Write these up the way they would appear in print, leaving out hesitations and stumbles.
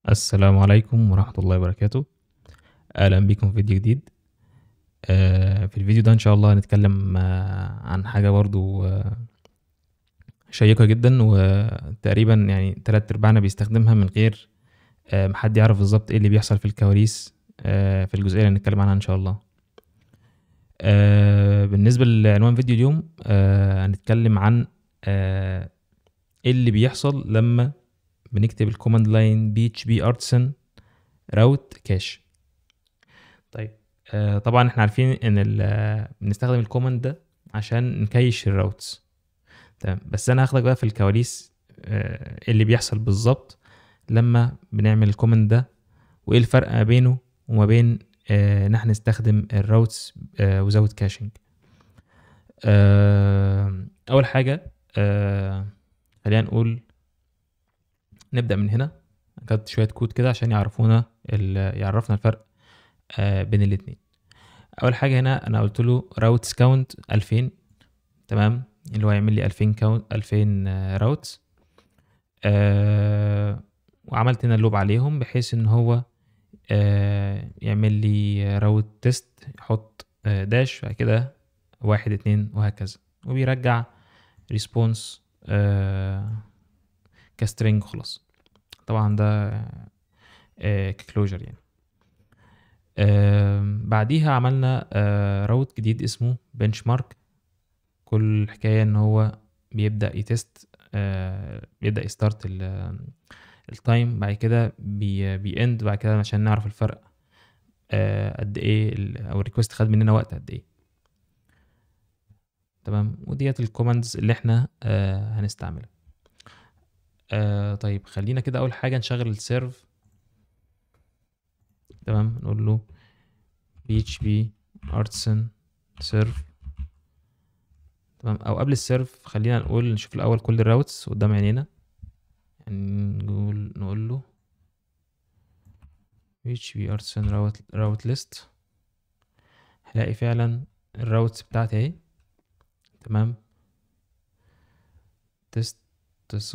السلام عليكم ورحمة الله وبركاته. أهلا بكم في فيديو جديد. في الفيديو ده إن شاء الله هنتكلم عن حاجة برضو شيقة جدا، وتقريبا يعني 3/4 بيستخدمها من غير ما حد يعرف بالظبط ايه اللي بيحصل في الكواليس في الجزئية اللي هنتكلم عنها إن شاء الله. بالنسبة لعنوان فيديو اليوم هنتكلم عن ايه اللي بيحصل لما بنكتب الكوماند لاين PHP artisan route cache. طيب طبعا احنا عارفين ان بنستخدم الكوماند ده عشان نكيش الراوتس. تمام، بس انا هاخدك بقى في الكواليس ايه اللي بيحصل بالظبط لما بنعمل الكوماند ده، وايه الفرق ما بينه وما بين ان احنا نستخدم الراوتس without كاشنج. اول حاجه خلينا نقول نبدا من هنا. كتبت شويه كود كده عشان يعرفنا الفرق بين الاتنين. اول حاجه هنا انا قلت له راوتس كاونت 2000، تمام، اللي هو يعمل لي 2000 كاونت 2000 راوتس. وعملت هنا اللوب عليهم بحيث ان هو يعمل لي راوت تيست، يحط داش بعد كده 1 2 وهكذا، وبيرجع ريسبونس كسترينج خلاص. طبعا ده ككلوجر يعني. بعديها عملنا راوت جديد اسمه بنش مارك. كل الحكايه ان هو بيبدا يتست، بيبدا يستارت التايم، بعد كده بيند بعد كده عشان نعرف الفرق قد ايه او الريكوست خد مننا وقت قد ايه. تمام، وديت الكوماندز اللي احنا هنستعملها. طيب خلينا كده اول حاجه نشغل السيرف. تمام، نقول له PHP artisan serve. تمام، او قبل السيرف خلينا نشوف الاول كل الراوتس قدام عينينا. يعني نقول له PHP artisan route list. هلاقي فعلا الراوتس بتاعتي اهي. تمام، تيست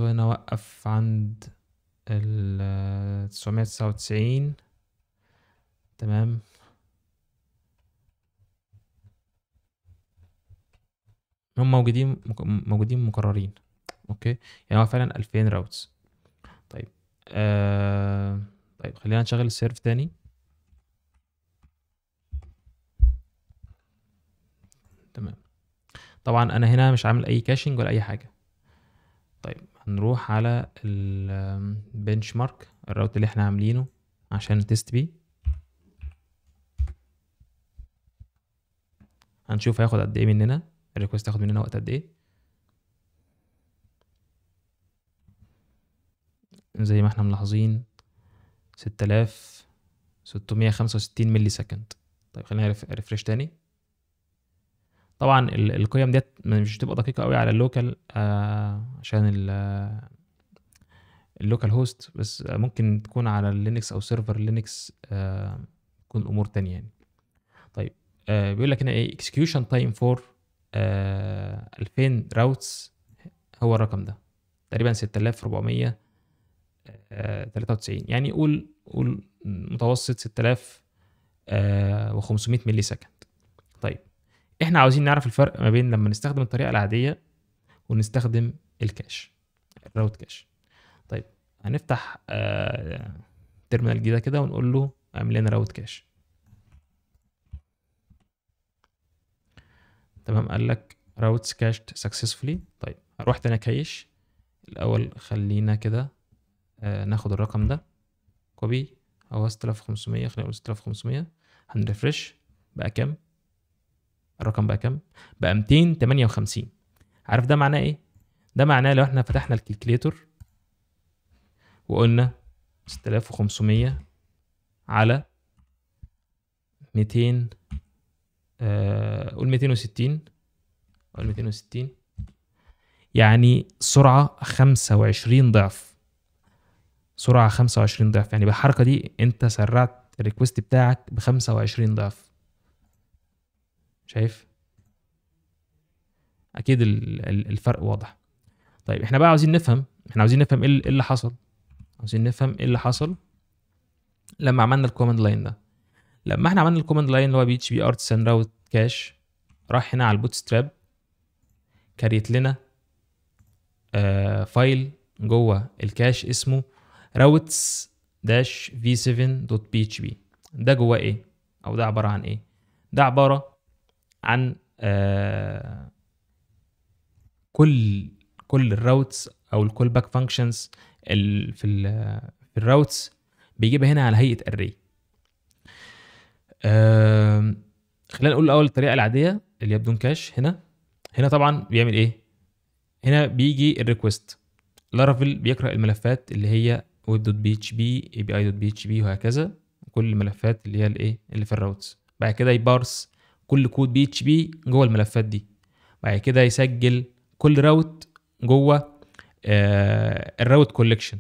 هنا وقف عند 999. تمام، هم موجودين مكررين. اوكي، يعني هو فعلا 2000 راوتس. طيب طيب خلينا نشغل السيرف تاني. تمام، طبعا انا هنا مش عامل اي كاشنج ولا اي حاجه. طيب هنروح على البنش مارك، الراوت اللي احنا عاملينه عشان نتست بيه. هنشوف هياخد قد ايه مننا، الريكوست هياخد مننا وقت قد ايه. زي ما احنا ملاحظين 6665 ملي سكند. طيب خلينا ريفرش تاني. طبعا القيم ديت مش بتبقى دقيقه قوي على اللوكال عشان اللوكال هوست، بس ممكن تكون على اللينكس او سيرفر لينكس تكون الامور تانية يعني. طيب بيقول لك هنا ايه execution time for 2000 راوتس، هو الرقم ده تقريبا 6493. يعني قول متوسط 6500 ملي سكند. طيب احنا عاوزين نعرف الفرق ما بين لما نستخدم الطريقه العاديه ونستخدم الكاش، الراوت كاش. طيب هنفتح تيرمينال جديده كده ونقول له اعمل لنا راوت كاش. تمام، قال لك راوتس كاشت سكسسفولي. طيب هروح تاني كايش الاول. خلينا كده ناخد الرقم ده كوبي، هو 6500، خلينا نقول 6500. هنرفرش بقى كام؟ الرقم بقى كام؟ بقى 258. عارف ده معناه ايه؟ ده معناه لو احنا فتحنا الكالكليتور وقلنا 6500 على 200، قول 260، قول 260، يعني سرعة 25 ضعف. سرعة 25 ضعف، يعني بالحركة دي انت سرعت الريكوست بتاعك ب 25 ضعف. شايف؟ اكيد الفرق واضح. طيب احنا بقى عاوزين نفهم ايه اللي حصل. عاوزين نفهم ايه اللي حصل لما عملنا الكوماند لاين ده. لما احنا عملنا الكوماند لاين اللي هو بي اتش بي ارتسان راوت كاش، راح هنا على البوت ستراب كريت لنا فايل جوه الكاش اسمه routes-v7.php. ده جواه ايه، او ده عباره عن ايه؟ ده عباره عن كل الراوتس او الكول باك فانكشنز في الراوتس بيجيبها هنا على هيئه اري. خلينا نقول الاول الطريقه العاديه اللي هي بدون كاش. هنا طبعا بيعمل ايه؟ هنا بيجي الريكوست، لارافيل بيقرا الملفات اللي هي web.php api.php وهكذا، كل الملفات اللي هي الايه اللي في الراوتس. بعد كده يبارس كل كود بي اتش بي جوه الملفات دي. بعد كده يسجل كل راوت جوه الراوت كولكشن،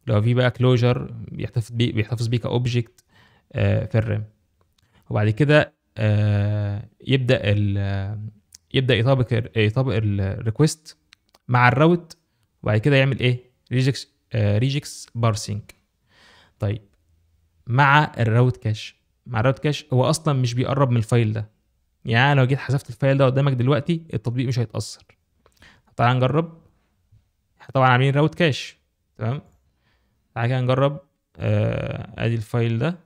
لو في بقى كلوجر بيحتفظ بيه كاوبجكت في الرام. وبعد كده يبدا يطابق الريكوست مع الراوت. وبعد كده يعمل ايه؟ ريجكس بارسينج. طيب مع الراوت كاش هو اصلا مش بيقرب من الفايل ده. يعني لو جيت حذفت الفايل ده قدامك دلوقتي التطبيق مش هيتاثر. تعال نجرب. احنا طبعا عاملين راوت كاش، تمام. تعال كده نجرب. ادي الفايل ده،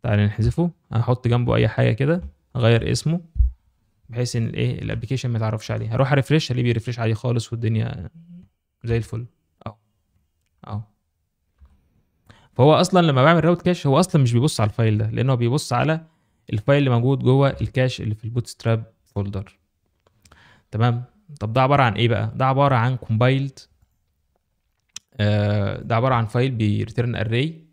تعال نحذفه. هحط جنبه اي حاجه كده، اغير اسمه بحيث ان الايه الابلكيشن ما يتعرفش عليه. هروح اريفريش الاقيه بيرفريش عادي خالص والدنيا زي الفل اهو. فهو اصلا لما بعمل راوت كاش هو اصلا مش بيبص على الفايل ده، لانه بيبص على الفايل اللي موجود جوه الكاش اللي في البوت ستراب فولدر. تمام. طب ده عباره عن ايه بقى؟ ده عباره عن كومبايلد، ده عباره عن فايل بيريتيرن اري،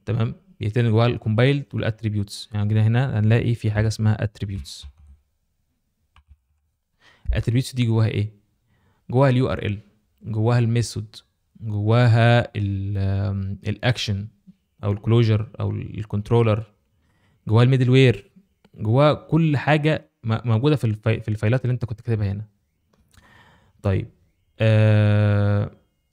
تمام. بيريتيرن جواه الكومبايلد والاتريبيوتس. يعني هنا هنلاقي في حاجه اسمها اتريبيوتس. الاتريبيوتس دي جواها ايه؟ جواها اليو ار ال، جواها الميثود، جواها الاكشن او الكلوجر او الكنترولر، جواها الميدل وير، جواها كل حاجه موجوده في الفايلات اللي انت كنت كاتبها هنا. طيب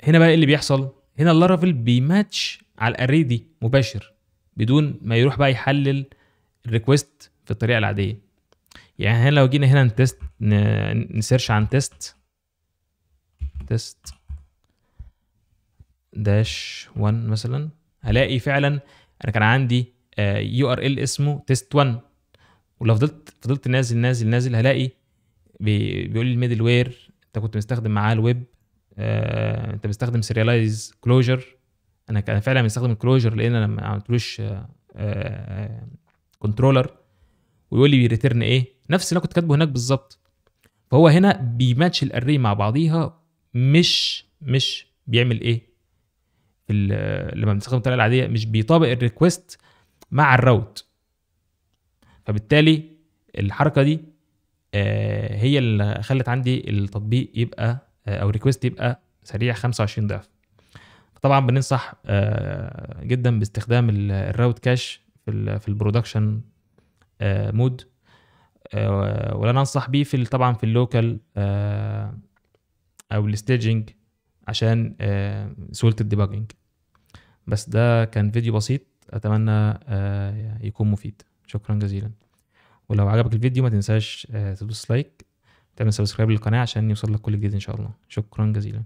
هنا بقى ايه اللي بيحصل؟ هنا اللارافيل بيماتش على الاري دي مباشر بدون ما يروح بقى يحلل الريكوست في الطريقه العاديه. يعني هنا لو جينا هنا نسيرش عن تيست داش 1 مثلا، هلاقي فعلا انا كان عندي يو ار ال اسمه تيست 1. ولو فضلت نازل هلاقي بيقول لي الميدل وير انت كنت مستخدم معاه الويب، انت مستخدم سيريالايز كلوجر. انا كان فعلا مستخدم الكلوجر لان انا ما عملتلوش كنترولر. ويقول لي بيريتيرن ايه، نفس اللي انا كنت كاتبه هناك بالظبط. فهو هنا بيماتش الاري مع بعضيها، مش بيعمل ايه لما بنستخدم الطريقه العاديه، مش بيطابق الريكوست مع الراوت. فبالتالي الحركه دي هي اللي خلت عندي التطبيق يبقى او الريكوست يبقى سريع 25 ضعف. طبعا بننصح جدا باستخدام الراوت كاش في البرودكشن مود، ولا ننصح بيه طبعا في اللوكال او الستيجنج عشان سهوله الديباجنج. بس ده كان فيديو بسيط، اتمنى يكون مفيد. شكرا جزيلا. ولو عجبك الفيديو ما تنساش تدوس لايك، تعمل سبسكرايب للقناه عشان يوصل لك كل جديد ان شاء الله. شكرا جزيلا.